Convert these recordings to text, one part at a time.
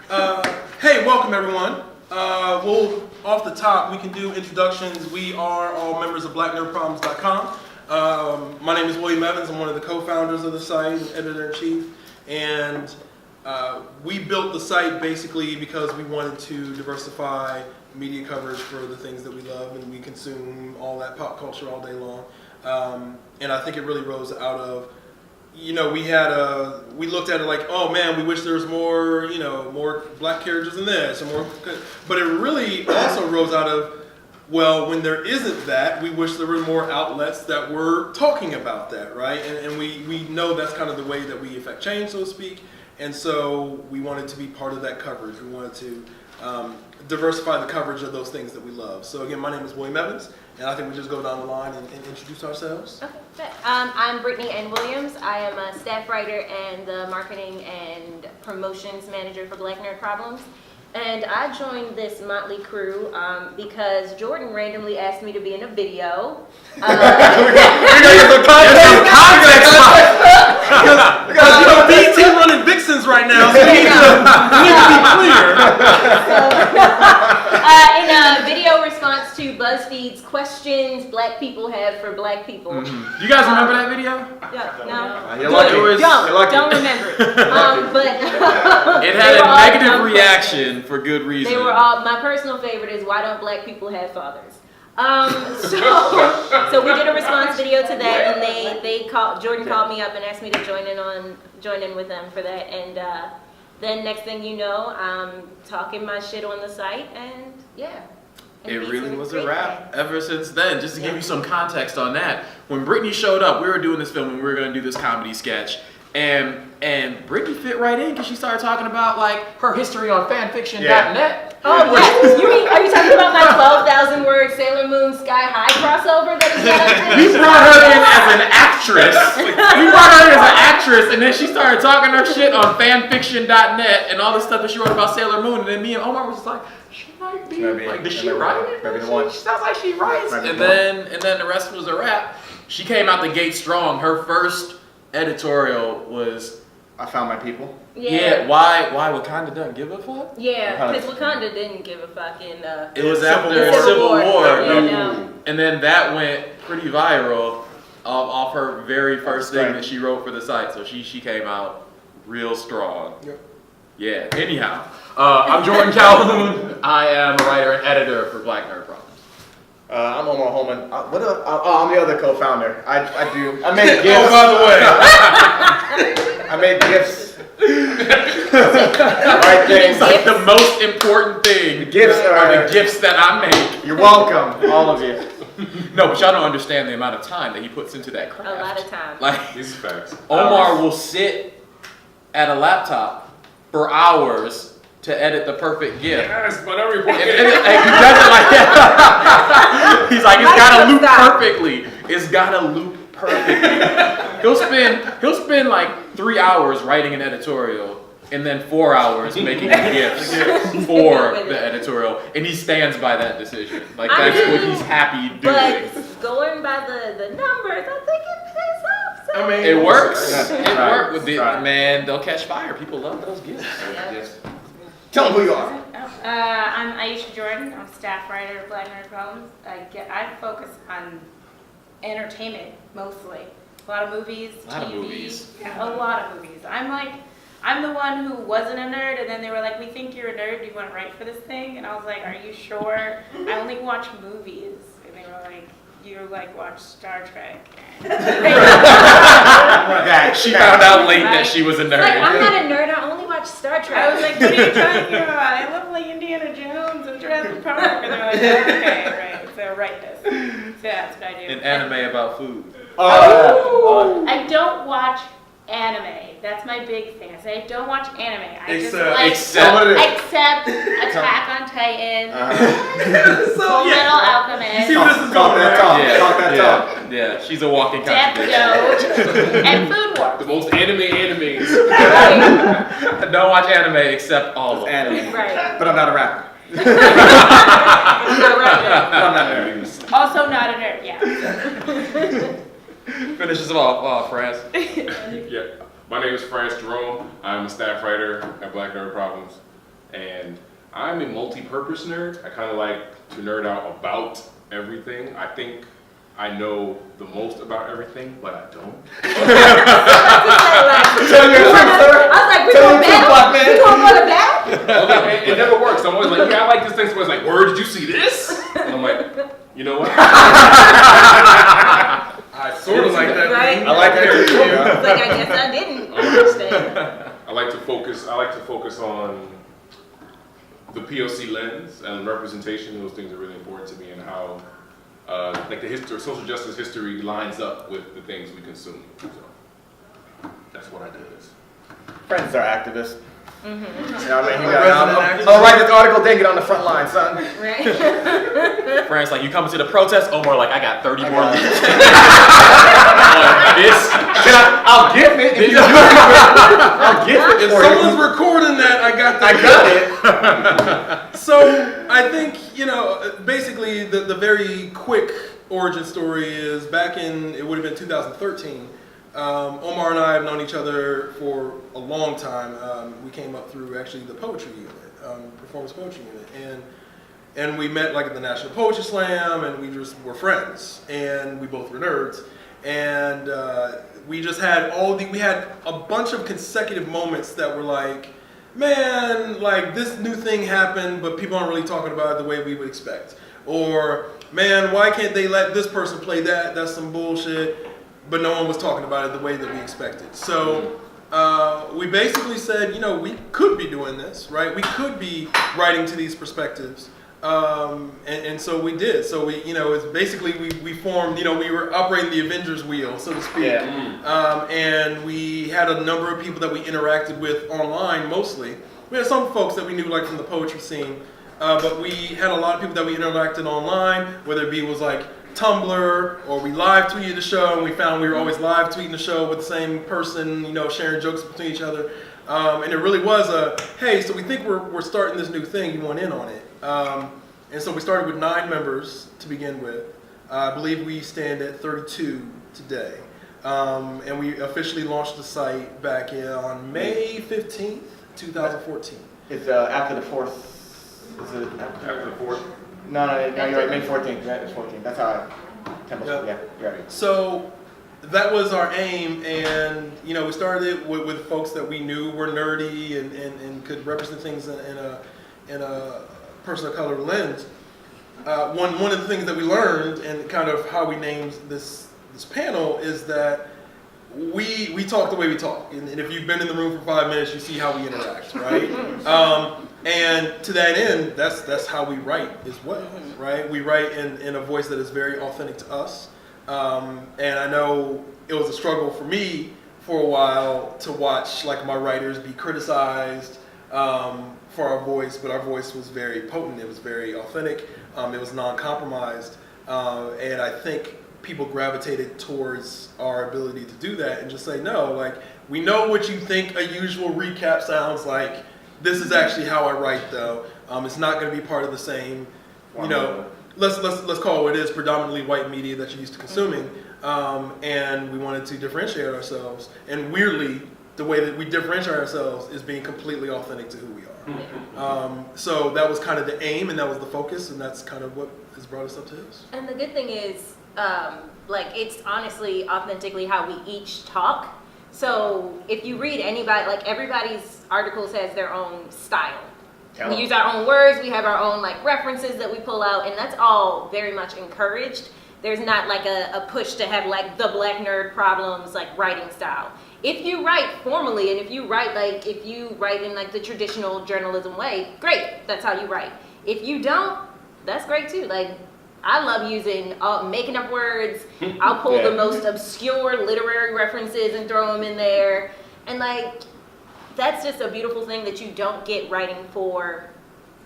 Hey, welcome everyone. Well, off the top, we can do introductions. We are all members of BlackNerdProblems.com. My name is William Evans. I'm one of the co-founders of the site, editor-in-chief, and we built the site basically because we wanted to diversify media coverage for the things that we love and we consume all that pop culture all day long. And I think it really rose out of, we looked at it like, oh man, we wish there was more, more black characters in this, and more. But it really also rose out of, well, when there isn't that, we wish there were more outlets that were talking about that, right? And we know that's kind of the way that we affect change, so to speak. And so we wanted to be part of that coverage. We wanted to diversify the coverage of those things that we love. So again, my name is William Evans, and I think we just go down the line and introduce ourselves. Okay. I'm Brittany Ann Williams. I am a staff writer and the marketing and promotions manager for Black Nerd Problems. And I joined this motley crew because Jordan randomly asked me to be in a video. Because BT running Vixens right now, so we need to be clear. In a video response to BuzzFeed's questions Black people have for Black people. Mm-hmm. Do you guys remember that video? Yeah, no. You're lucky. Don't remember it. But it had a negative reaction for good reason. They were all, my personal favorite is why don't Black people have fathers? So we did a response video to that, and Jordan called me up and asked me to join in with them for that, and then next thing you know, I'm talking my shit on the site, and yeah. And it really was a wrap ever since then. Just to give you some context on that, when Brittany showed up, we were doing this film and we were going to do this comedy sketch, and Brittany fit right in because she started talking about like her history on fanfiction.net. Oh yes, are you talking about my 12,000 word Sailor Moon Sky High crossover that is We brought her in as an actress. And then she started talking her shit on fanfiction.net and all the stuff that she wrote about Sailor Moon. And then me and Omar was just like, she might be like, does she write it? She sounds like she writes. And then the rest was a wrap. She came out the gate strong. Her first editorial was, I found my people. Yeah, why Wakanda doesn't give a fuck? Yeah, because Wakanda didn't give a fuck in it was after Civil War. Yeah, and then that went pretty viral off her very first thing that she wrote for the site. So she came out real strong. Yep. Yeah. Anyhow, I'm Jordan Calhoun. I am a writer and editor for Black Nerd Problems. I'm Omar Holman. I'm the other co-founder. I make gifts. Oh, by the way. I make gifts. Right things. It's like the most important thing. The gifts are the gifts that I make. You're welcome, all of you. No, but y'all don't understand the amount of time that he puts into that craft. A lot of time. Like, these facts. Omar will sit at a laptop for hours to edit the perfect GIF. Yes, but every point. And he does it like that. He's like, it's gotta loop perfectly. It's gotta loop perfectly. He'll spend like 3 hours writing an editorial and then 4 hours making GIFs for the editorial, and he stands by that decision. Like that's what he's happy doing. But going by the numbers, I think it pays off. So. I mean, it works. It worked with it, man. They'll catch fire. People love those GIFs. Yes. Tell them who you are. I'm Aisha Jordan. I'm staff writer at Black Nerd Problems. I focus on entertainment mostly. A lot of movies, TV. Yeah, a lot of movies. I'm the one who wasn't a nerd, and then they were like, "We think you're a nerd. Do you want to write for this thing?" And I was like, "Are you sure?" I only watch movies, and they were like, "You watch Star Trek." She found out late that she was a nerd. Like, I'm not a nerd. I only watch Star Trek. I was like, "What are you talking about? I love like Indiana Jones and Jurassic Park." And they're like, "Okay, right. So write this." So that's what I do. An anime about food. I don't watch anime. That's my big thing. I say I don't watch anime. I just except Attack on Titan, Full Metal Alchemist. You see where this is going, right? Yeah, she's a walking Death contradiction. Note, and Food Wars. The most animes. I don't watch anime except all of them. Anime. Right. But I'm not a rapper. I'm not a rapper. I'm not a nerd. Also not a nerd, yeah. Finish us off, France. Yeah. My name is France Jerome. I'm a staff writer at Black Nerd Problems. And I'm a multi-purpose nerd. I kind of like to nerd out about everything. I think I know the most about everything, but I don't. I was like, we going battle? We going for the battle? Okay, it never works. I'm always like, yeah, I like this thing. Someone's like, word, did you see this? And I'm like, you know what? I sort of like that. Right? I like that too. It's like, I guess I didn't understand. I like to focus on the POC lens and representation. Those things are really important to me, and how like the history, social justice history lines up with the things we consume. So that's what I do. Friends are activists. Mm-hmm. You know what I mean? I'll write this article, then get on the front line, son. Right? Friends, like, you coming to the protest? Omar, like, I got 30 more minutes. I'll give it. If you I'll give it If for someone's you. recording that, I got that. I got it. So I think, basically the very quick origin story is back in, it would have been 2013. Omar and I have known each other for a long time. We came up through actually the poetry unit, performance poetry unit. And we met like at the National Poetry Slam, and we just were friends. And we both were nerds. And we just had we had a bunch of consecutive moments that were like, man, like this new thing happened, but people aren't really talking about it the way we would expect. Or, man, why can't they let this person play that? That's some bullshit. But no one was talking about it the way that we expected. So we basically said, we could be doing this, right? We could be writing to these perspectives. And so we did. So we, it's basically we formed, we were operating the Avengers wheel, so to speak. Yeah. And we had a number of people that we interacted with online mostly. We had some folks that we knew like from the poetry scene, but we had a lot of people that we interacted online, whether it was like Tumblr, or we live tweeted the show, and we found we were always live tweeting the show with the same person, sharing jokes between each other. And it really was hey, so we think we're starting this new thing, you want in on it. And so we started with 9 members to begin with. I believe we stand at 32 today. And we officially launched the site back on May 15th, 2014. It's after the 4th. Is it After the 4th. No, you're right. May 14th. Yeah, it's 14th. That's how yeah, you're right. So that was our aim, and we started it with folks that we knew were nerdy and could represent things in a person of color lens. One of the things that we learned, and kind of how we named this panel, is that we talk the way we talk, and if you've been in the room for 5 minutes, you see how we interact, right? And to that end, that's how we write as well, right? We write in a voice that is very authentic to us. And I know it was a struggle for me for a while to watch like my writers be criticized for our voice, but our voice was very potent. It was very authentic. It was non-compromised. And I think people gravitated towards our ability to do that and just say, no, like, we know what you think a usual recap sounds like. This is actually how I write, though. It's not going to be part of the same, let's call it what it is, predominantly white media that you're used to consuming. And we wanted to differentiate ourselves. And weirdly, the way that we differentiate ourselves is being completely authentic to who we are. So that was kind of the aim, and that was the focus, and that's kind of what has brought us up to this. And the good thing is, it's honestly authentically how we each talk. So if you read anybody, like everybody's articles has their own style. We use our own words, we have our own like references that we pull out, and that's all very much encouraged. There's not like a push to have like the Black Nerd Problems like writing style. If you write formally, and if you write in like the traditional journalism way, great, that's how you write. If you don't, that's great too. Like, I love making up words. I'll pull the most obscure literary references and throw them in there. And like, that's just a beautiful thing that you don't get writing for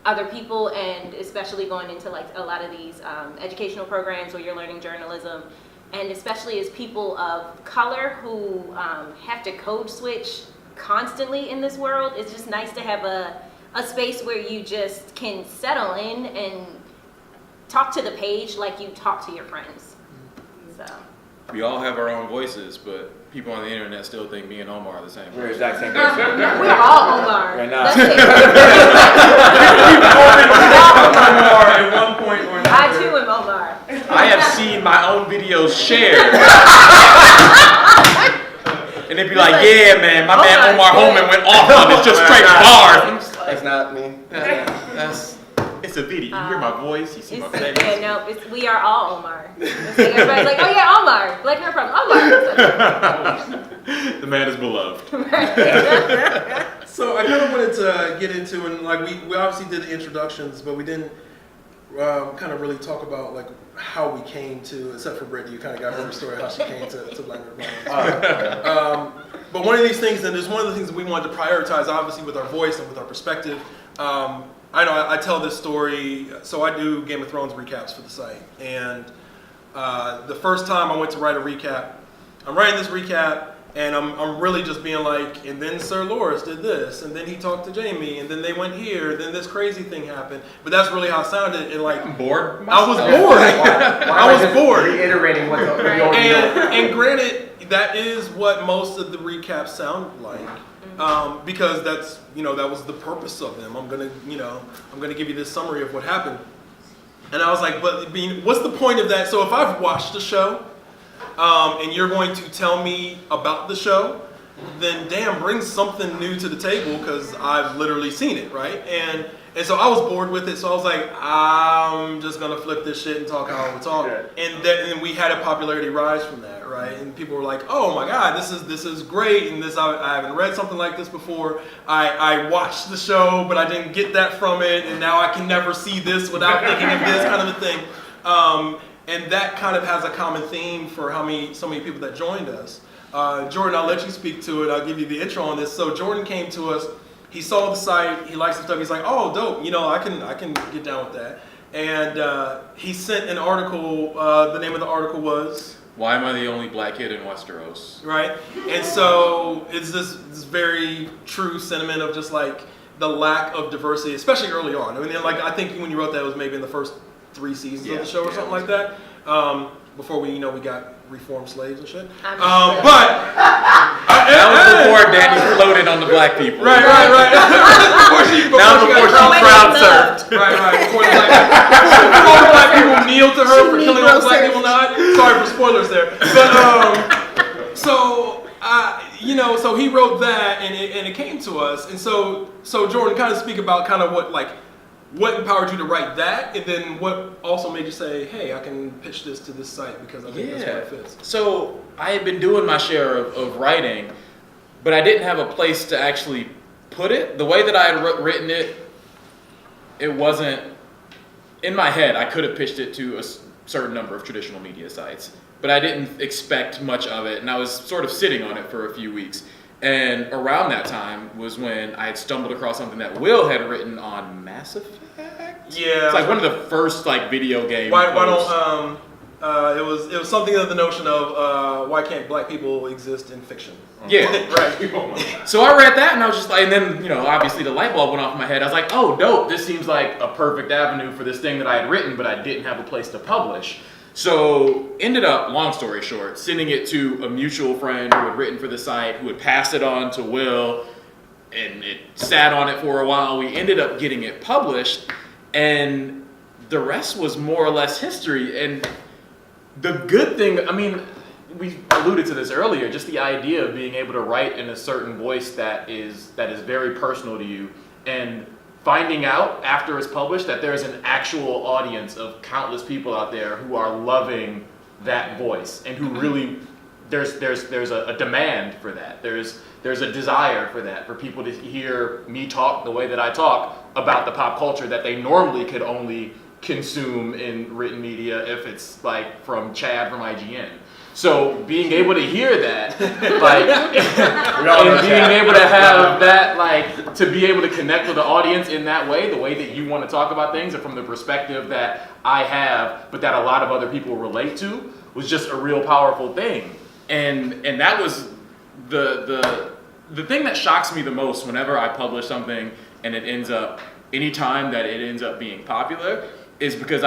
other people, and especially going into like a lot of these educational programs where you're learning journalism. And especially as people of color who have to code switch constantly in this world, it's just nice to have a space where you just can settle in and talk to the page like you talk to your friends. So We all have our own voices, but people on the internet still think me and Omar are the same. We're the exact same we're person. all Omar. Right now. That's it. Omar at one point or another. I too am Omar. I have seen my own videos shared. And they'd be like, yeah, man, my man Omar Holman went off on it, just straight bars. I'm just like, That's not me. it's a video. You hear my voice, you see my face. Yeah, no, we are all Omar. It's like everybody's like, oh yeah, Omar, Black Nerd Problem, Omar. The man is beloved. So I kind of wanted to get into, and like we obviously did the introductions, but we didn't kind of really talk about like how we came to, except for Brittany, you kind of got her story how she came to Black Nerd Problems. But one of these things, and it's one of the things that we wanted to prioritize, obviously with our voice and with our perspective. I know I tell this story, so I do Game of Thrones recaps for the site, and the first time I went to write a recap, I'm writing this recap, and I'm really just being like, and then Sir Loras did this, and then he talked to Jamie, and then they went here, then this crazy thing happened. But that's really how it sounded, and like, I'm bored. I was bored. I was bored. Reiterating what the And granted, that is what most of the recaps sound like, because that's, that was the purpose of them. I'm gonna give you this summary of what happened. And I was like, but what's the point of that? So if I've watched the show, and you're going to tell me about the show, then damn, bring something new to the table, because I've literally seen it, right? And so I was bored with it, so I was like, I'm just gonna flip this shit and talk how I would talk. Yeah. And then we had a popularity rise from that, right? And people were like, oh my God, this is great, and I haven't read something like this before. I watched the show, but I didn't get that from it, and now I can never see this without thinking of this kind of a thing. And that kind of has a common theme for so many people that joined us. Jordan, I'll let you speak to it. I'll give you the intro on this. So Jordan came to us. He saw the site. He likes the stuff. He's like, oh, dope. I can get down with that. And he sent an article. The name of the article was, Why Am I the Only Black Kid in Westeros? Right. And so it's this very true sentiment of just like the lack of diversity, especially early on. I mean, like, I think when you wrote that, it was maybe in the first 3 seasons of the show or something like that. Before we got reformed slaves and shit. That was before Danny floated on the black people. Right. before she crowd surfed. Right. Before the black people kneeled to her for killing all the black people. Not sorry for spoilers there. But so he wrote that, and it came to us, and so Jordan, kind of speak about kind of what empowered you to write that, and then what also made you say, hey, I can pitch this to this site because I think that's where it fits. So I had been doing my share of writing, but I didn't have a place to actually put it. The way that I had written it, it wasn't, in my head, I could have pitched it to a certain number of traditional media sites, but I didn't expect much of it, and I was sort of sitting on it for a few weeks. And around that time was when I had stumbled across something that Will had written on Mass Effect. Yeah, it's like one of the first video games. Why don't it was something of the notion of why can't black people exist in fiction? Yeah, right. So I read that and I was just like, and then obviously the light bulb went off in my head. I was like, oh, dope! This seems like a perfect avenue for this thing that I had written, but I didn't have a place to publish. So ended up, long story short, sending it to a mutual friend who had written for the site, who had passed it on to Will, and it sat on it for a while. We ended up getting it published, and the rest was more or less history. And the good thing, I mean, we alluded to this earlier, just the idea of being able to write in a certain voice that is very personal to you, and finding out after it's published that there's an actual audience of countless people out there who are loving that voice, and who really, there's a demand for that. There's a desire for that, for people to hear me talk the way that I talk about the pop culture that they normally could only consume in written media if it's like from Chad from IGN. So being able to hear that, and being able to have that, to be able to connect with the audience in that way, the way that you want to talk about things, and from the perspective that I have, but that a lot of other people relate to, was just a real powerful thing. And that was the thing that shocks me the most whenever I publish something and it ends up, anytime that it ends up being popular, is because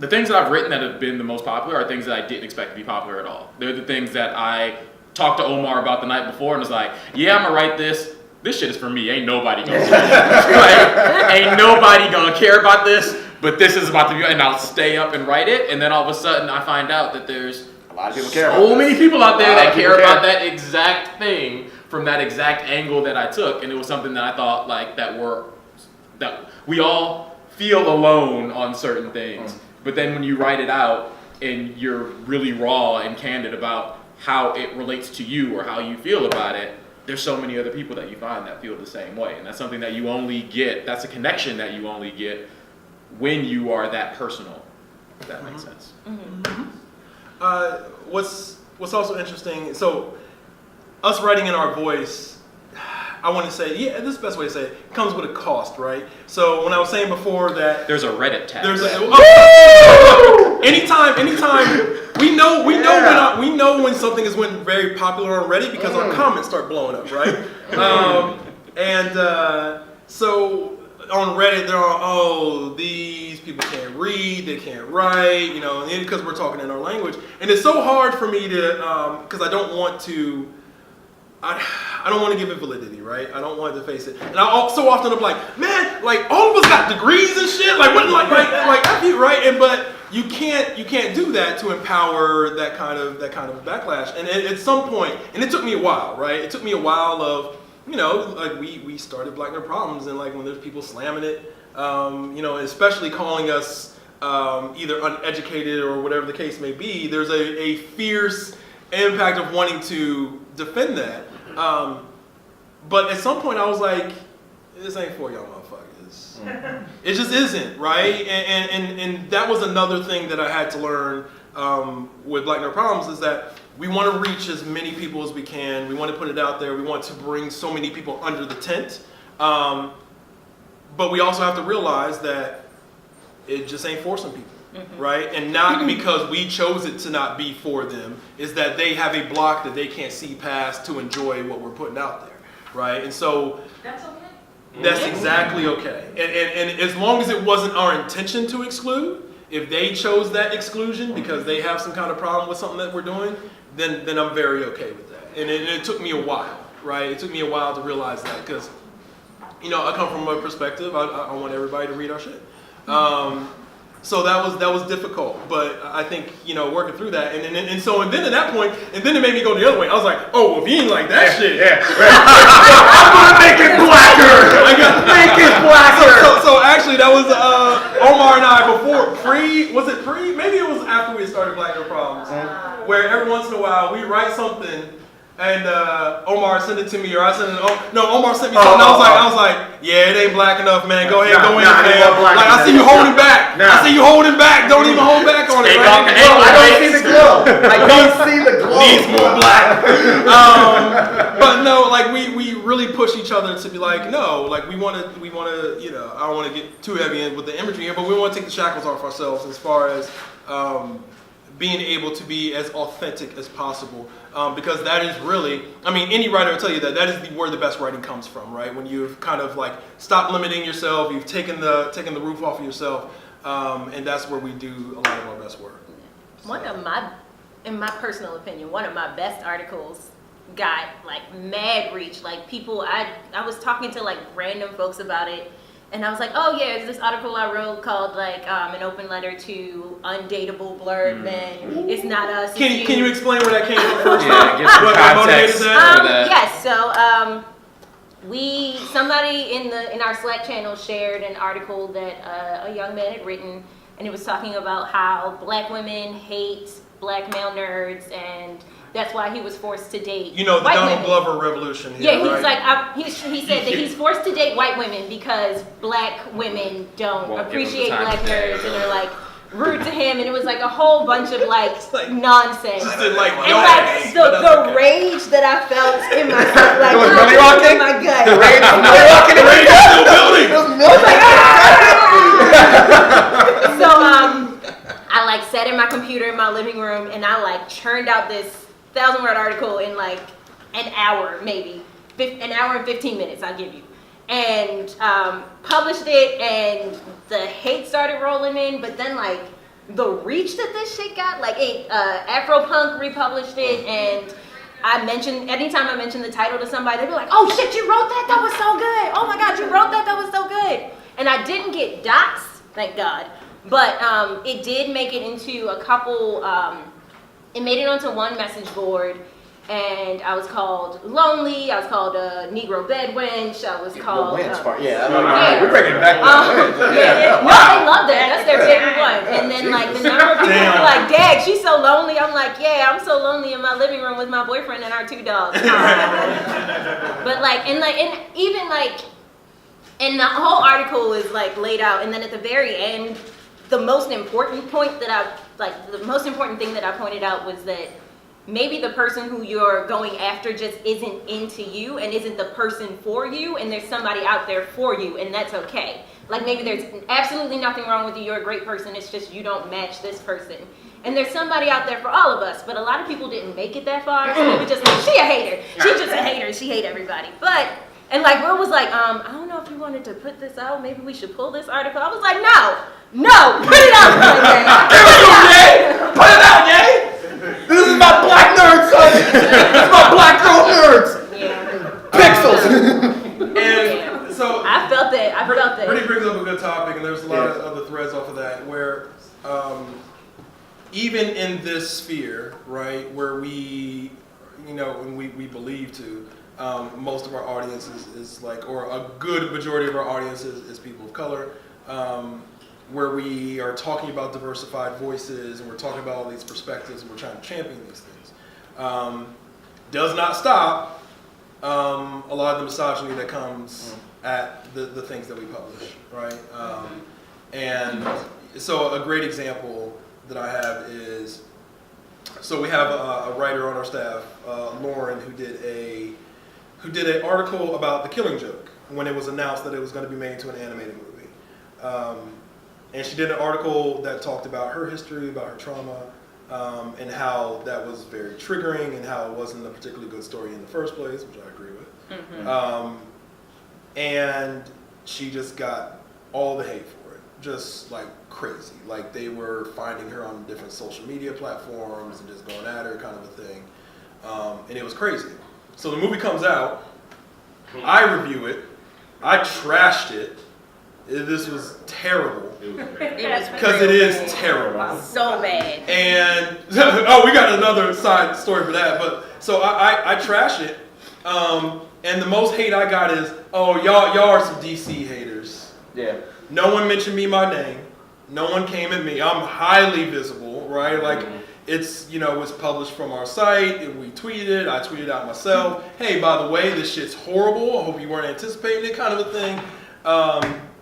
the things that I've written that have been the most popular are things that I didn't expect to be popular at all. They're the things that I talked to Omar about the night before and was like, yeah, I'm gonna write this, this shit is for me. Ain't nobody gonna like, ain't nobody gonna care about this, but this is about to be, and I'll stay up and write it, and then all of a sudden I find out that there's A lot of people care. so many people out there that care about that. that exact thing from that exact angle that I took, and it was something that I thought like that we all feel alone on certain things, but then when you write it out and you're really raw and candid about how it relates to you or how you feel about it, there's so many other people that you find that feel the same way, and that's something that you only get. That's a connection that you only get when you are that personal. If that makes sense. What's also interesting, so us writing in our voice, I want to say, yeah, this is the best way to say it, comes with a cost, right? So when I was saying before that There's a Reddit tab. anytime we know when something is went very popular on Reddit because our comments start blowing up, right? So on Reddit, they're all, oh, these people can't read, they can't write, you know, because we're talking in our language. And it's so hard for me to, because I don't want to give it validity, right? I don't want to face it. And so often I'm like, man, like all of us got degrees and shit, like what, like I feel right, and but you can't do that to empower that kind of backlash. And at some point, and it took me a while, right? It took me a while of, you know, like we started Black Nerd Problems, and like when there's people slamming it, you know, especially calling us either uneducated or whatever the case may be, there's a fierce impact of wanting to defend that. But at some point I was like, this ain't for y'all motherfuckers. It just isn't, right? And that was another thing that I had to learn with Black Nerd Problems, is that we want to reach as many people as we can. We want to put it out there. We want to bring so many people under the tent. But we also have to realize that it just ain't for some people. Right? And not because we chose it to not be for them, is that they have a block that they can't see past to enjoy what we're putting out there. Right? And so That's okay. that's exactly okay. And as long as it wasn't our intention to exclude, if they chose that exclusion because they have some kind of problem with something that we're doing, then I'm very okay with that. And it took me a while, right? It took me a while to realize that, because, you know, I come from a perspective, I want everybody to read our shit. So that was difficult, but I think, you know, working through that, and then at that point, and then it made me go the other way. I was like, oh, well, if you ain't like that shit, I'm gonna make it blacker. I got Make it blacker. So actually, that was Omar and I maybe it was after we started Black Nerd Problems, where every once in a while we write something. And Omar sent it to me, or I sent it. Omar sent me something. I was like, yeah, it ain't black enough, man. Go ahead, go in, man. Like I see you holding back. I see you holding back. Don't even hold back on it. Right? I don't see the glow. I don't see the glow. Needs more black. But no, like we really push each other to be like, no, like we want to, you know, I don't want to get too heavy in with the imagery here, but we want to take the shackles off ourselves as far as being able to be as authentic as possible. Because that is really, I mean, any writer will tell you that is where the best writing comes from, right? When you've kind of like stopped limiting yourself, you've taken the roof off of yourself, and that's where we do a lot of our best work. In my personal opinion, one of my best articles got like mad reach. Like people, I was talking to like random folks about it. And I was like, oh yeah, it's this article I wrote called like an open letter to undateable Blerd men. It's not us. Can you explain where that came from first? Yeah, give some context for that. Yes, so somebody in our Slack channel shared an article that a young man had written, and it was talking about how black women hate black male nerds, and that's why he was forced to date. You know, the white Donald women. Glover revolution here, yeah, he's right? like, he said that he's forced to date white women because black women don't Won't give him appreciate the time black of day. nerds, and they're like rude to him, and it was like a whole bunch of like nonsense. Just did like And like the rage that I felt in my like It was belly rocking? in my gut. Rage is belly rocking in Rage is still building. So I like sat in my computer in my living room, and I like churned out this 1,000-word article in like an hour, maybe an hour and 15 minutes. I'll give you, and published it, and the hate started rolling in. But then like the reach that this shit got, like Afropunk republished it, and anytime I mention the title to somebody, they'd be like, oh shit, you wrote that? That was so good. Oh my God, you wrote that? That was so good. And I didn't get doxxed, thank God. But it did make it into a couple, it made it onto one message board. And I was called lonely. I was called a Negro bedwench. I was called. The wench part, yeah. Yeah. We're bringing it back. Yeah. No, they love that. That's their favorite one. And then like the number of people who are like, Dad, she's so lonely. I'm like, yeah, I'm so lonely in my living room with my boyfriend and our 2 dogs. But like, and even like, and the whole article is like laid out. And then at the very end, the most important point that the most important thing that I pointed out was that maybe the person who you're going after just isn't into you and isn't the person for you, and there's somebody out there for you, and that's okay. Like maybe there's absolutely nothing wrong with you, you're a great person, it's just you don't match this person. And there's somebody out there for all of us, but a lot of people didn't make it that far, so they were just like, she a hater, she's just a hater, she hate everybody. But, and like Will was like, I don't know if you wanted to put this out, maybe we should pull this article. I was like, no, put it out. Put it out, yay! This is my black nerd, son! This is my black girl nerds! Yeah. Pixels! And so I felt that. Brittany brings up a good topic, and there's a lot of other threads off of that where even in this sphere, right, where we, and we believe to, most of our audience is like, or a good majority of our audience is people of color, where we are talking about diversified voices and we're talking about all these perspectives and we're trying to champion these things. Does not stop a lot of the misogyny that comes at the things that we publish, right? And so a great example that I have is, so we have a writer on our staff, Lauren, who did an article about The Killing Joke when it was announced that it was going to be made into an animated movie. And she did an article that talked about her history, about her trauma, and how that was very triggering and how it wasn't a particularly good story in the first place, which I agree with. Mm-hmm. And she just got all the hate for it, just like crazy. Like they were finding her on different social media platforms and just going at her kind of a thing. And it was crazy. So the movie comes out, I review it, I trashed it. This was terrible. Because it is terrible. So bad. And, we got another side story for that. But, so I trash it. And the most hate I got is, y'all are some DC haters. Yeah. No one mentioned me by name. No one came at me. I'm highly visible, right? Like, it's, it's published from our site, and we tweeted it. I tweeted out myself. Hey, by the way, this shit's horrible. I hope you weren't anticipating it, kind of a thing.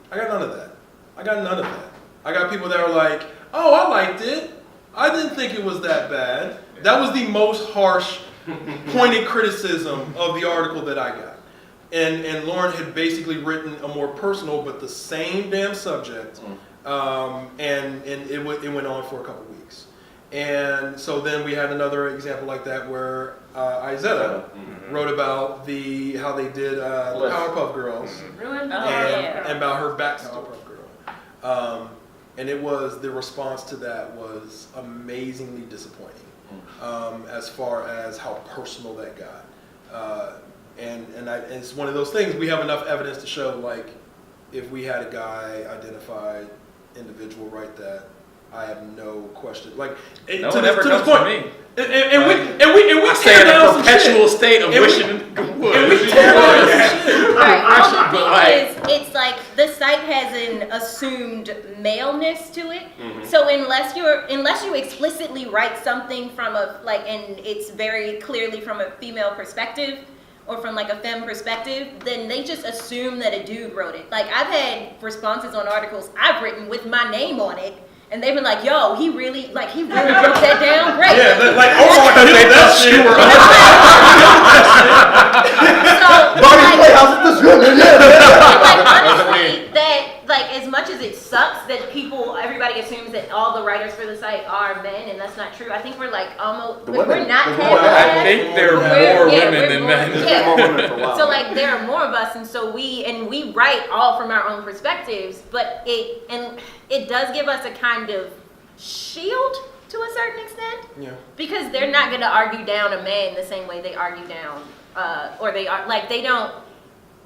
I got none of that. I got people that are like, I liked it. I didn't think it was that bad. That was the most harsh, pointed criticism of the article that I got. And Lauren had basically written a more personal, but the same damn subject. And it went on for a couple weeks. And so then we had another example like that where Izetta wrote about how they did the Powerpuff Girls and about her backstory. And the response to that was amazingly disappointing as far as how personal that got. And it's one of those things, we have enough evidence to show, like, if we had a guy identified individual write that, I have no question. Like, no one ever comes to me. And we stay in a perpetual state of wishing. And we tear down some shit. Right. All the thing is, it's like the site has an assumed maleness to it. So unless you explicitly write something from and it's very clearly from a female perspective or from like a femme perspective, then they just assume that a dude wrote it. Like I've had responses on articles I've written with my name on it. And they've been like, yo, he really broke that down. Great. Yeah, that's shit. Honestly, as much as it sucks that everybody assumes that all the writers for the site are men, and that's not true. I think we're like almost, we're not half. I think there are more women than men. Yeah. So like there are more of us, and so we write all from our own perspectives, but it does give us a kind of shield to a certain extent. Yeah. Because they're not going to argue down a man the same way they argue down, or they are like they don't.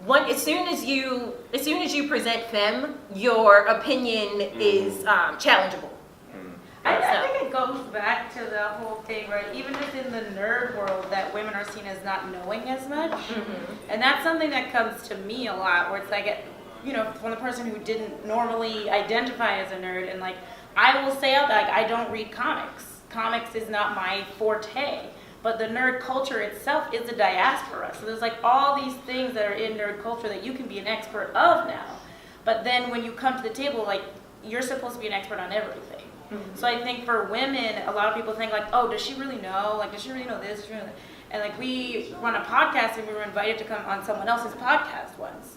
As soon as you present femme, your opinion is challengeable. I think it goes back to the whole thing, right? Even just in the nerd world, that women are seen as not knowing as much, and that's something that comes to me a lot, where it's like, you know, from the person who didn't normally identify as a nerd, and like, I will say out that like, I don't read comics. Comics is not my forte, but the nerd culture itself is a diaspora. So there's like all these things that are in nerd culture that you can be an expert of now. But then when you come to the table, like, you're supposed to be an expert on everything. So I think for women, a lot of people think like, oh, does she really know? Like, does she really know this? Does she really know that? And like, we run a podcast and we were invited to come on someone else's podcast once.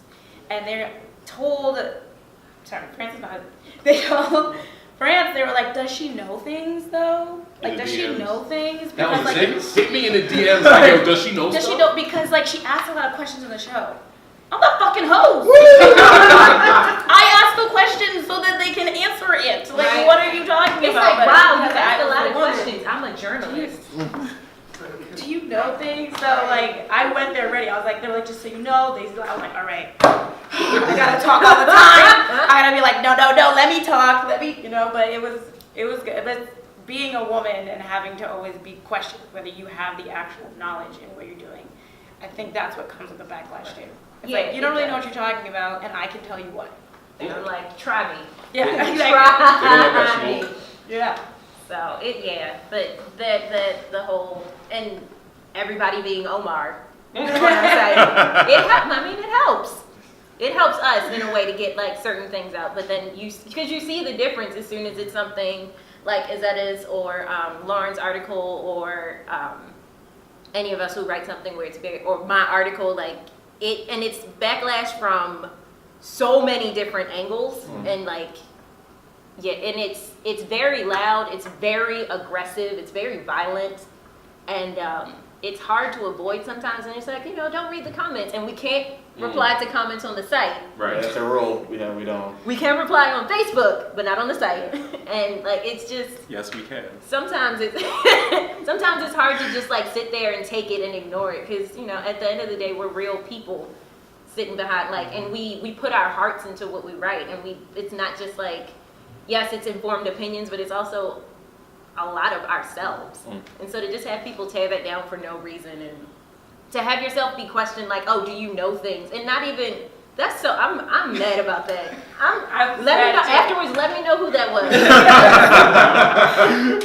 And they're told, sorry, Francis, my husband, they told France, they were like, does she know things though? Like, does she know things? That Because was like, it. Hit me in the DMs. Like, yo, does she know does stuff? she know? Because like, she asked a lot of questions on the show. I'm the fucking host. I ask the questions so that they can answer it. Like, Right. what are you talking It's about? like, But wow, you because I asked a was lot a of woman. questions. I'm a journalist. Do you know things? So like, I went there ready. I was like, they were like, just so you know, I was like, all right, I gotta talk all the time. I gotta be like, no, let me talk, you know. But it was good. But being a woman and having to always be questioned whether you have the actual knowledge in what you're doing, I think that's what comes with the backlash too. It's Yeah, like, you don't it really know does. what you're talking about, and I can tell you what. And I'm like, try me. Yeah, exactly. Try me. Yeah. So but the whole and everybody being Omar. You know what I'm saying? It helps. It helps us in a way to get like certain things out. But then because you see the difference as soon as it's something like Izetta's or Lauren's article or any of us who write something where it's or my article, like it, and it's backlash from so many different angles and like. Yeah, and it's very loud, it's very aggressive, it's very violent, and it's hard to avoid sometimes. And it's like, you know, don't read the comments, and we can't reply to comments on the site. Right. That's a rule. We don't. We can reply on Facebook, but not on the site. And like, it's just Yes, we can. sometimes it's hard to just like sit there and take it and ignore it, because you know, at the end of the day, we're real people sitting behind like, and we put our hearts into what we write, and it's not just like. Yes, it's informed opinions, but it's also a lot of ourselves. And so to just have people tear that down for no reason, and to have yourself be questioned like, oh, do you know things? And not even, I'm mad about that. Afterwards, let me know who that was.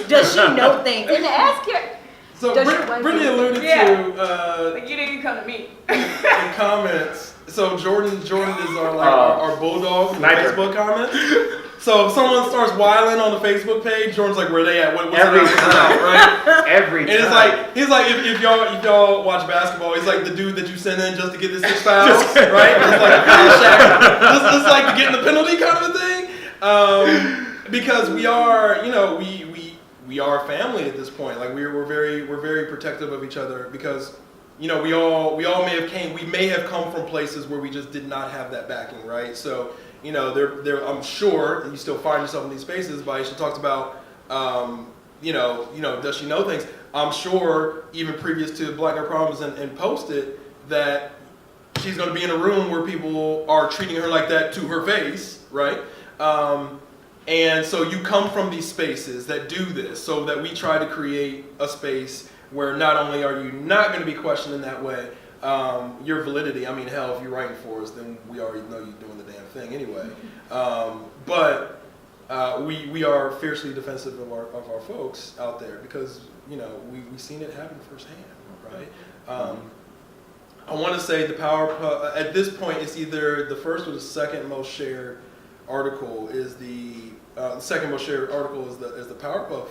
Does she know things? And to ask her. So Brittany alluded to Like, you didn't come to me. in comments. So Jordan is our bulldog in the Sniper. Facebook comments. So if someone starts whiling on the Facebook page, Jordan's like, where they at? What's Every the time. right? Every And time. it's like if y'all watch basketball, he's like the dude that you send in just to get the 6 fouls, right? It's like just like to get in the penalty kind of a thing. Because we are, you know, we are family at this point. Like we're very protective of each other because, you know, we all may have come from places where we just did not have that backing, right? So. You know, I'm sure, and you still find yourself in these spaces. Baisha talked about, you know, does she know things? I'm sure, even previous to Black Girl Problems and posted that she's going to be in a room where people are treating her like that to her face, right? And so you come from these spaces that do this, so that we try to create a space where not only are you not going to be questioned in that way, your validity. I mean, hell, if you're writing for us, then we already know you're doing the damn thing anyway. But we are fiercely defensive of our folks out there because, you know, we've seen it happen firsthand, right? I want to say the Power at this point it's either the first or the second most shared article is the second most shared article is the Powerpuff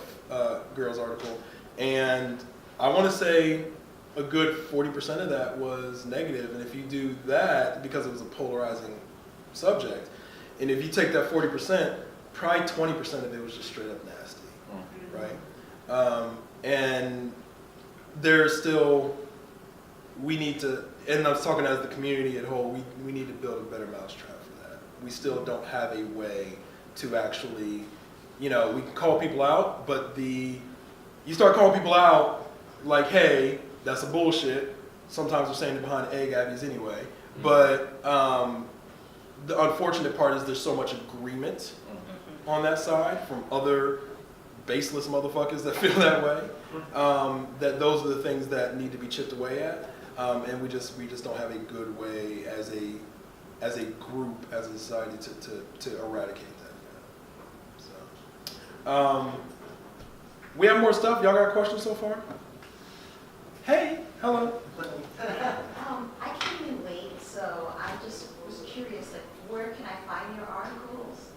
Girls article, and I want to say a good 40% of that was negative, and if you do that, because it was a polarizing subject, and if you take that 40%, probably 20% of it was just straight up nasty, right? And there's still, we need to, and I'm talking as the community at whole, we need to build a better mousetrap for that. We still don't have a way to actually we can call people out, but you start calling people out like, hey, that's a bullshit. Sometimes we're saying it behind egg abbeys anyway. But the unfortunate part is there's so much agreement on that side from other baseless motherfuckers that feel that way. That those are the things that need to be chipped away at. And we just don't have a good way as a group, as a society to eradicate that. So, we have more stuff. Y'all got questions so far? Hey, hello. I came in late, so I just was curious, like, where can I find your articles?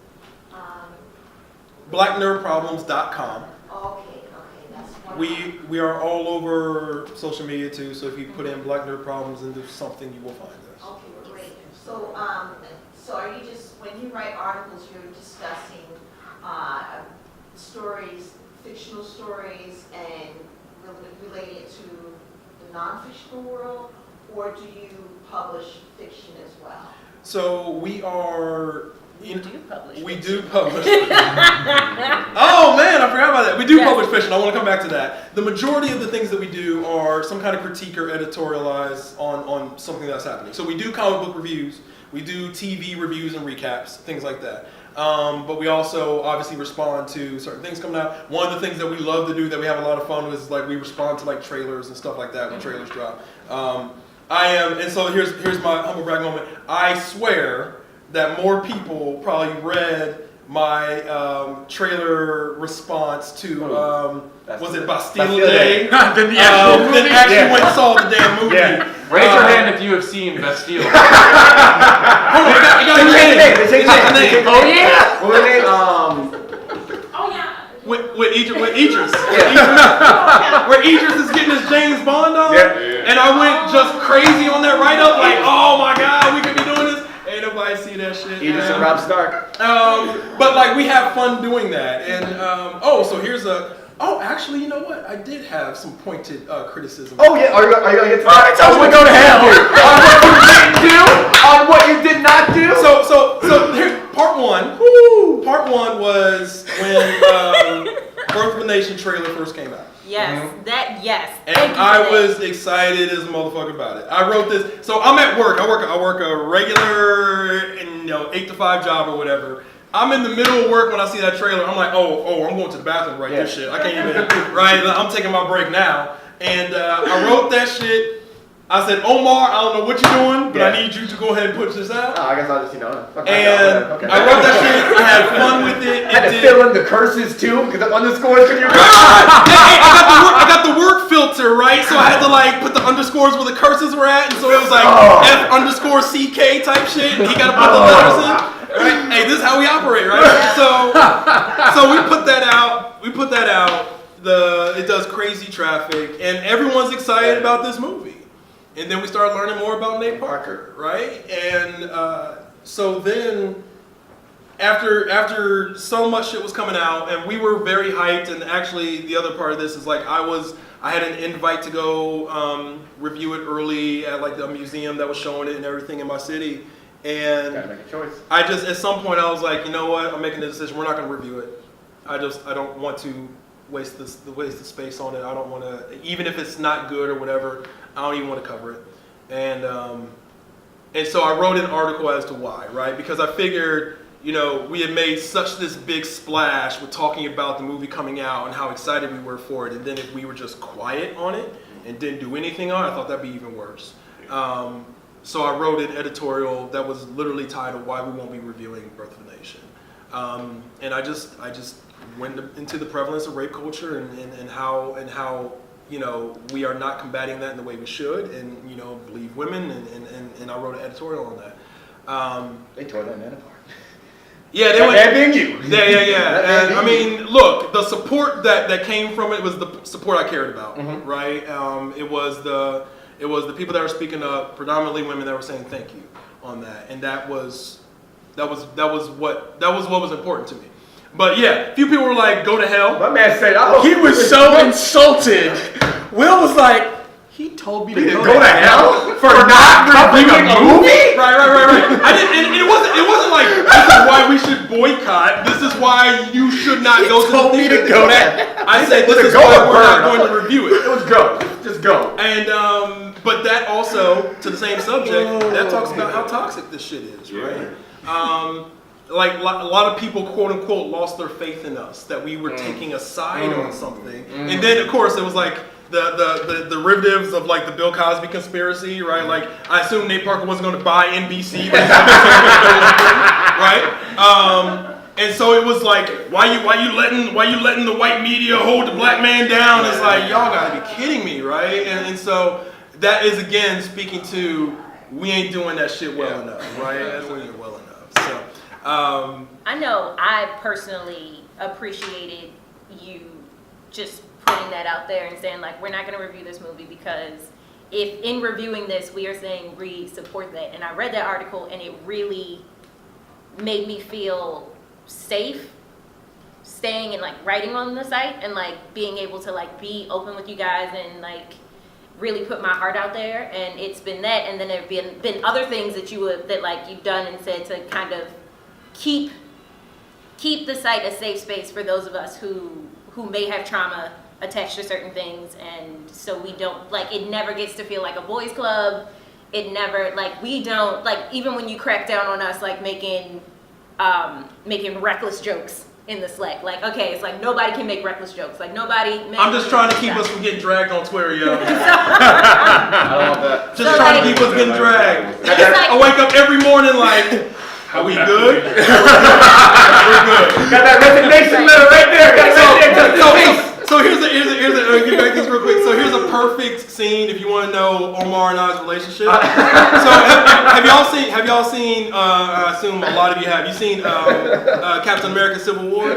BlackNerdProblems.com. Okay, that's wonderful. We are all over social media too, so if you put in Black Nerd Problems into something, you will find us. Okay, well, great. So, so are you just, when you write articles, you're discussing stories, fictional stories, and relating it to the non-fictional world, or do you publish fiction as well? So we are. We do publish. We do publish. Oh man, I forgot about that. We do Yes. publish fiction. I want to come back to that. The majority of the things that we do are some kind of critique or editorialize on something that's happening. So we do comic book reviews, we do TV reviews and recaps, things like that. But we also obviously respond to certain things coming out. One of the things that we love to do that we have a lot of fun with is like we respond to like trailers and stuff like that when trailers drop. And so here's my humble brag moment. I swear that more people probably read my trailer response to was it Bastille Day? Than the actual movie. Then actually went and saw the damn movie. Yeah. Raise your hand if you have seen Bastille. Hold on, I got They changed name. the name. They changed the name. Oh yeah. What was the name? Oh, yeah. With Idris. Where Idris is getting his James Bond on. Yeah. And I went just crazy on that write-up, like, oh my God, we could be doing this. Ain't nobody see that shit. Idris and Rob Stark. But like we have fun doing that. And so here's actually, you know what? I did have some pointed criticism. Oh yeah, are you gonna get to that? I would go to hell. On what you didn't do. So here's part one. Woo! Part one was when Birth of a Nation trailer first came out. Yes, yes. And Thank you for I that. was excited as a motherfucker about it. I wrote this. So I'm at work. I work a regular 8 to 5 job or whatever. I'm in the middle of work when I see that trailer. I'm like, oh, I'm going to the bathroom to write this shit. I can't even right. I'm taking my break now. And I wrote that shit. I said, Omar, I don't know what you're doing, but I need you to go ahead and push this out. I guess I'll just, And I wrote that shit. I had fun with it. I had to fill in the curses too, because the underscores in your I got the work filter, right? So I had to like put the underscores where the curses were at, and so it was like F_CK type shit. And he got to put the letters in. Right? Hey, this is how we operate, right? So we put that out. It does crazy traffic, and everyone's excited about this movie. And then we started learning more about Nate Parker, right? And so then, after so much shit was coming out, and we were very hyped. And actually, the other part of this is like I had an invite to go review it early at like the museum that was showing it and everything in my city. And gotta make a choice. I just at some point I was like, you know what? I'm making the decision. We're not going to review it. I don't want to waste the space on it. I don't want to, even if it's not good or whatever. I don't even want to cover it. And so I wrote an article as to why, right? Because I figured, we had made such this big splash with talking about the movie coming out and how excited we were for it. And then if we were just quiet on it and didn't do anything on it, I thought that'd be even worse. So I wrote an editorial that was literally titled "Why We Won't Be Reviewing Birth of a Nation," and I just went into the prevalence of rape culture and how we are not combating that in the way we should, and believe women, and I wrote an editorial on that. They tore that man apart. Yeah, they went. That being you. Yeah. And I mean, look, the support that came from it was the support I cared about, right? It was the people that were speaking up, predominantly women that were saying thank you on that, and that was what was important to me. But yeah, a few people were like, "Go to hell." My man said, He was so insulted. Will was like, he told me to go to hell for not reviewing a movie? Right. I didn't, and it wasn't like this is why we should boycott. This is why you should not go to the told me theater. to go there. I said this is Go why or we're not burn. going to review it. It was go. Just go. And but that also, to the same subject, that talks about how toxic this shit is, right? Like a lot of people, quote unquote, lost their faith in us, that we were taking a side on something. And then, of course, it was like the derivatives of like the Bill Cosby conspiracy, right? Like I assume Nate Parker wasn't going to buy NBC, but right? And so it was like, why you letting the white media hold the black man down? It's like, y'all gotta be kidding me, right? And so that is again speaking to, we ain't doing that shit well enough, right? That's doing it well enough. So I know I personally appreciated you just putting that out there and saying like, we're not going to review this movie because if in reviewing this we are saying we support that. And I read that article and it really made me feel safe staying and like writing on the site and like being able to like be open with you guys and like really put my heart out there. And it's been that, and then there have been other things that you've done and said to kind of keep the site a safe space for those of us who may have trauma attached to certain things, and so we don't like, it never gets to feel like a boys club. It never, like, we don't, like, even when you crack down on us like making reckless jokes in the Slack, like, okay, it's like nobody can make reckless jokes, like nobody. I'm just trying to keep us from getting dragged on Twitter, yo. I don't want that. Just trying to keep us getting dragged. It's like, I wake up every morning like, are we good? We're good. Got that resignation letter right there. Got that So here's a get back to this real quick. So here's a perfect scene if you want to know Omar and I's relationship. So have y'all seen? I assume a lot of you have. You seen Captain America: Civil War?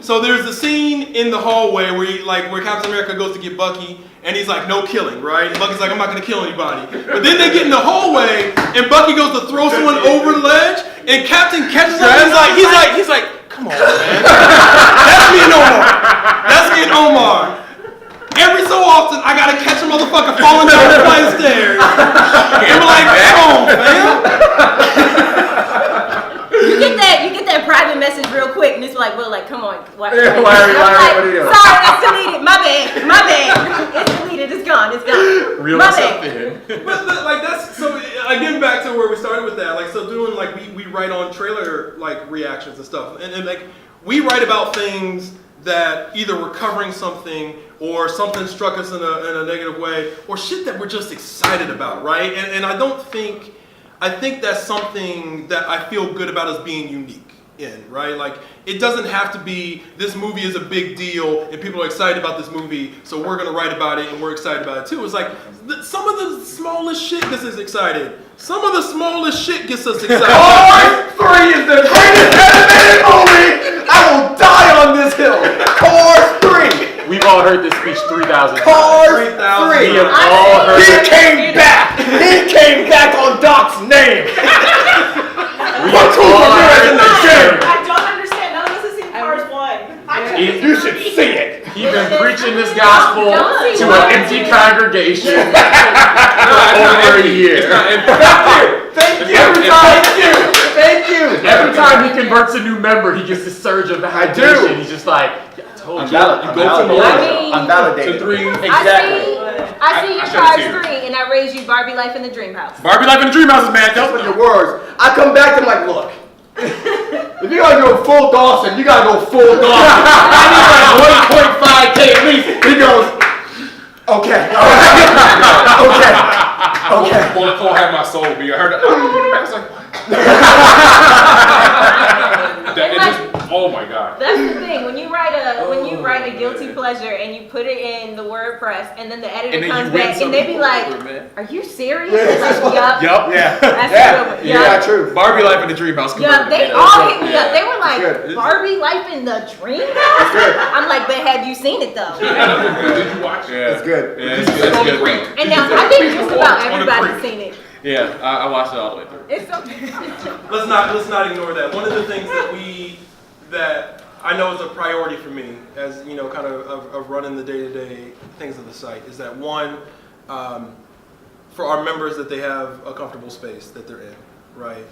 So there's a scene in the hallway where Captain America goes to get Bucky, and he's like, no killing, right? And Bucky's like, I'm not gonna kill anybody. But then they get in the hallway, and Bucky goes to throw someone over the ledge, and Captain catches him. He's like, come on, man. That's me and Omar. Every so often, I gotta catch a motherfucker falling down the flight of stairs. And we're like, come on, man. you get that private message real quick, and it's like, well, like, come on. Why what are you doing? Sorry, that's deleted. My bad. It's deleted. It's gone. Reel My myself bad. in. But like that's so again back to where we started with that. Like so doing like we write on trailer like reactions and stuff, and like we write about things that either we're covering something or something struck us in a negative way or shit that we're just excited about, right? And I think that's something that I feel good about us being unique in, right? Like it doesn't have to be this movie is a big deal and people are excited about this movie, so we're gonna write about it and we're excited about it too. It's like some of the smallest shit gets us excited. Some of the smallest shit gets us excited. Cars 3 is the greatest animated movie. I will die on this hill. Cars 3. We've all heard this speech 3,000 times. Cars 3,000. 3. We have all heard He it. came back. He came back on Doc's name. We have all heard in the gym. I don't understand. None of us have seen Cars 1. You should see it. He's been preaching this gospel Don't to see an empty congregation for over a year. Thank you. Thank you. Every time he converts a new member, he gets a surge of validation. He's just like, I told you. I'm validated. I'm validated. To 3. Exactly. I see you I Cars shed a tear. 3, and I raised you Barbie Life in the Dream House. Barbie Life in the Dream Houses, man. That's what your words. I come back to him like, look. If you gotta go full Dawson, you gotta go full Dawson. I need like 1.5K at least. He goes, okay. Okay. Well, Cole had my soul beat. I heard it. I was like, what? It just, oh my God. That's the thing. When you write a guilty pleasure and you put it in the WordPress, and then the editor And then comes you win back and they be like, man. "Are you serious?" It's like, yup. Yup. Yeah. That's Yeah. true. Yeah, true. Barbie Life in the Dream House. Yeah, they converted me. all hit me up. They were like, good. Barbie Life in the Dream House? I'm like, but have you seen it though? Did you watch it? Yeah. It's good. Yeah, it's good. And now I think just about everybody's seen it. Yeah, I watched it all the way through. It's okay. Let's not ignore that. One of the things that I know is a priority for me, as you know, kind of running the day-to-day things of the site, is that one, for our members, that they have a comfortable space that they're in, right?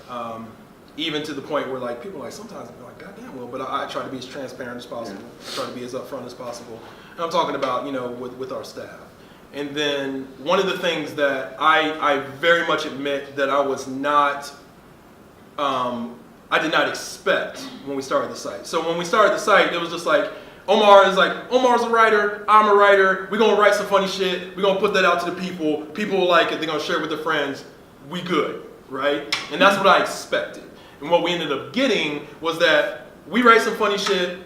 even to the point where like people are like sometimes I'm like, God damn, well, but I try to be as transparent as possible. I try to be as upfront as possible. And I'm talking about, with our staff. And then one of the things that I very much admit that I was not, I did not expect when we started the site. So when we started the site, it was just like, Omar's a writer, I'm a writer, we're gonna write some funny shit, we're gonna put that out to the people, people will like it, they're gonna share it with their friends, we good, right? And that's what I expected. And what we ended up getting was that we write some funny shit,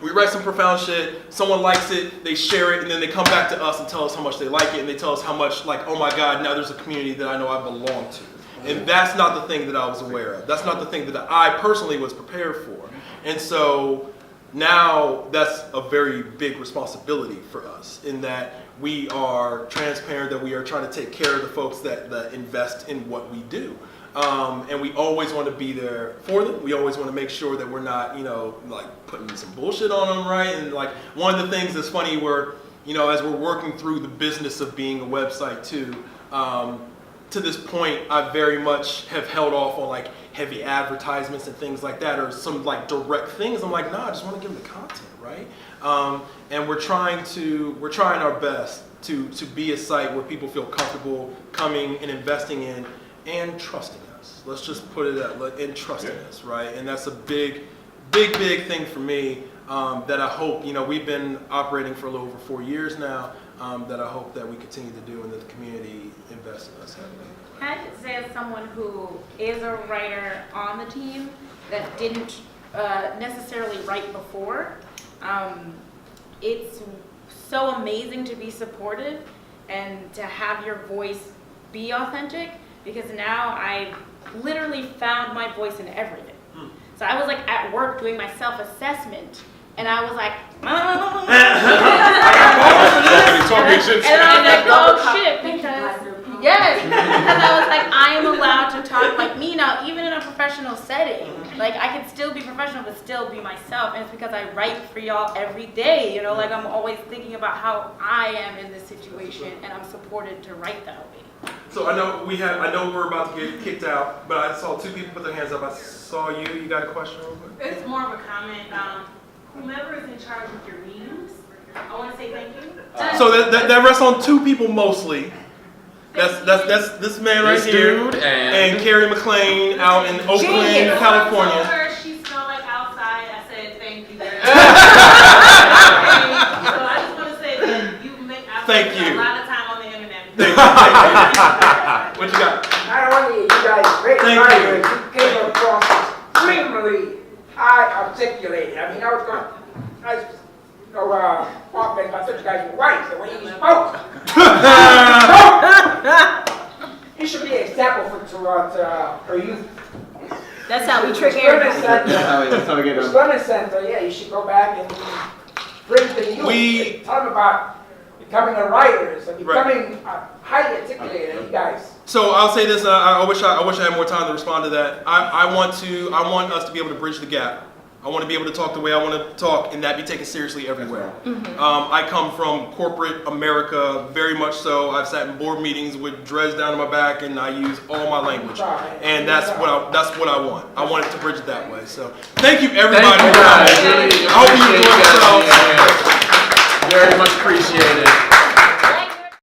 we write some profound shit, someone likes it, they share it, and then they come back to us and tell us how much they like it, and they tell us how much, like, oh my God, now there's a community that I know I belong to. And that's not the thing that I was aware of. That's not the thing that I personally was prepared for. And so now that's a very big responsibility for us in that we are transparent, that we are trying to take care of the folks that invest in what we do. And we always want to be there for them. We always want to make sure that we're not, like putting some bullshit on them, right? And like one of the things that's funny where, as we're working through the business of being a website too, to this point, I very much have held off on like heavy advertisements and things like that, or some like direct things. I'm like, nah, I just want to give them the content, right? And we're trying our best to be a site where people feel comfortable coming and investing in and trusting us. Let's just put it at and trusting us, right? And that's a big thing for me that I hope, we've been operating for a little over 4 years now, that I hope that we continue to do and that the community invests in us heavily. I have to say, as someone who is a writer on the team that didn't necessarily write before, it's so amazing to be supported and to have your voice be authentic, because now I literally found my voice in everything. So I was like at work doing my self-assessment, and I was like, and I was like, oh shit, because yes, because I was like, I am allowed to talk like me now, even in a professional setting. Like I can still be professional, but still be myself, and it's because I write for y'all every day. Like I'm always thinking about how I am in this situation, and I'm supported to write that way. So I know we're about to get kicked out, but I saw two people put their hands up. I saw you. You got a question real quick? It's more of a comment. Whomever is in charge of your meetings, I want to say thank you. So that rests on two people mostly. That's this man right here dude and Carrie McLean out in Oakland, California. I told her she smelled like outside. I said thank you very much. So I just want to say that you make Thank you. a lot of time on the internet. Thank you. What you got? Not only you guys great Thank writers, you came across extremely high articulated. I mean, I was talking about such guys were white, the way he spoke. He should be an example for youth. That's how we trick everybody. That's how we get them. Learning Center, yeah, you should go back and bring the youth. Tell them about becoming a writer, so becoming highly articulated, you guys. So I'll say this. I wish I had more time to respond to that. I want us to be able to bridge the gap. I want to be able to talk the way I want to talk and that be taken seriously everywhere. I come from corporate America, very much so. I've sat in board meetings with dreads down to my back, and I use all my language. And that's what I want. I want it to bridge it that way. So thank you, everybody. Thank you guys. I hope you enjoyed yourselves. Very much appreciated.